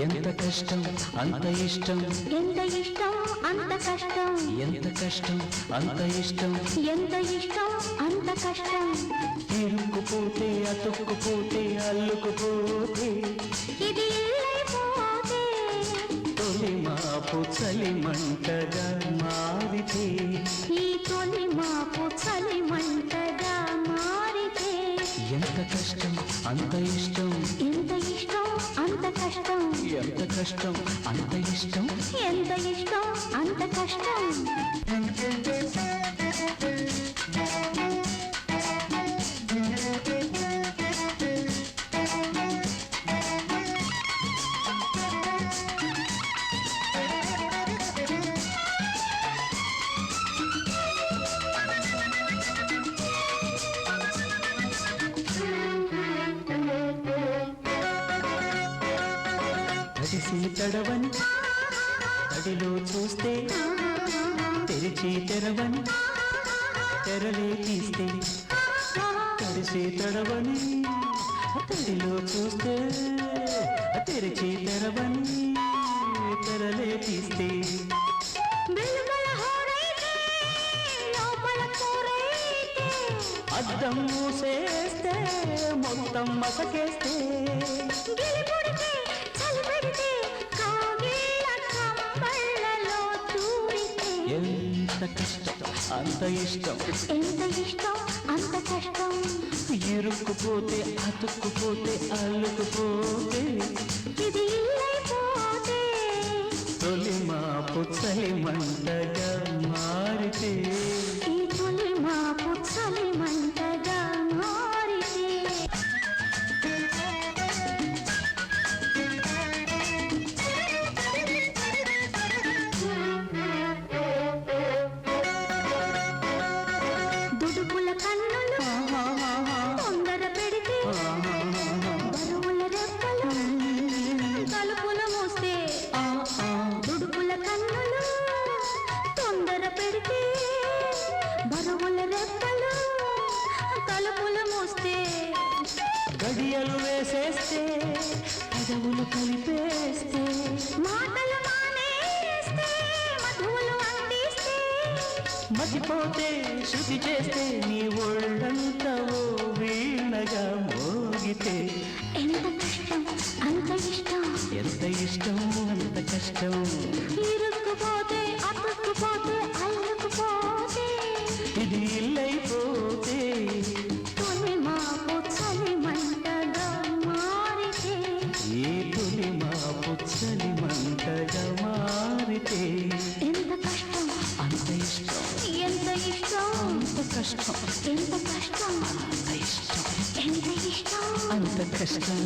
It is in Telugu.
ఎంత కష్టం అంత ఇష్టం, ఎంత ఇష్టం అంత కష్టం, ఎంత కష్టం అంత ఇష్టం, ఎంత ఇష్టం అంత కష్టం. ఇరుక్కుపోతే అతుక్కుపోతే అల్లుకుపోతే ఇది ఇల్లైపోతే తొలి మాపు చలి మంటగా మారితే, ఈ తొలి మాపు చలి మంటగా మారితే ఎంత కష్టం అంత ఇష్టం, ఎంత ఇష్టం అంత కష్టం, ఎంత కష్టం అంత ఇష్టం, ఎంత ఇష్టం అంత కష్టం. తడిసి తడవని తడిలో చూస్తే, తెరిచి తెరవని తెరలే తీస్తే, తడిసి తడవని తడిలో చూస్తే, తెరిచి తెరవని తెరలే తీస్తే, వెలుగుల హోరైతే లోపల కూరైతే అద్దం మూసేస్తే మొత్తం మసకేస్తే, గిలిపుడితే చలి పెడితే కాగిళ్ళ కంబళ్ళలో దూరితే ఎంత కష్టం అంత ఇష్టం, ఎంత ఇష్టం అంత కష్టం. ఇరుక్కుపోతే అతుక్కుపోతే అల్లుకుపోతే ఇది ఇల్లైపోతే తొలి మాపు చలి మంటగా మారితే, ఈ తొలి మాపు చలి మంటగా మారితే దుడుకుల కన్నులు తొందర పెడితే బరువుల రెక్కలు తలుపులు మూస్తే, దుడుకుల కన్నులు తొందర పెడితే బరువుల రెక్కలు తలుపులు మూస్తే, గడియలు వేసేస్తే పెదవులు కలిపేస్తే, మాటలు మానేస్తే మధువులు అందిస్తే మతిపోతే శృతి చేస్తే నీ ఒళ్ళంతా ఓ వీణగా మోగితే, ఎంత కష్టం అంత ఇష్టం, ఎంత ఇష్టం అంత కష్టం, ఇరుక్కుపోతే అతుక్కుపోతే అల్లుకుపోతే ఇది ఇల్లైపోతే తొలి మాపు చలి మంటగా మారితే, ఈ తొలి మాపు చలి మంటగా మారితే, ఎంత కష్టం అంత ఇష్టం ఎంత ఇష్టం అంత కష్టం, ఎంత కష్టం అంత ఇష్టం ఎంత ఇష్టం. అంత కష్టం.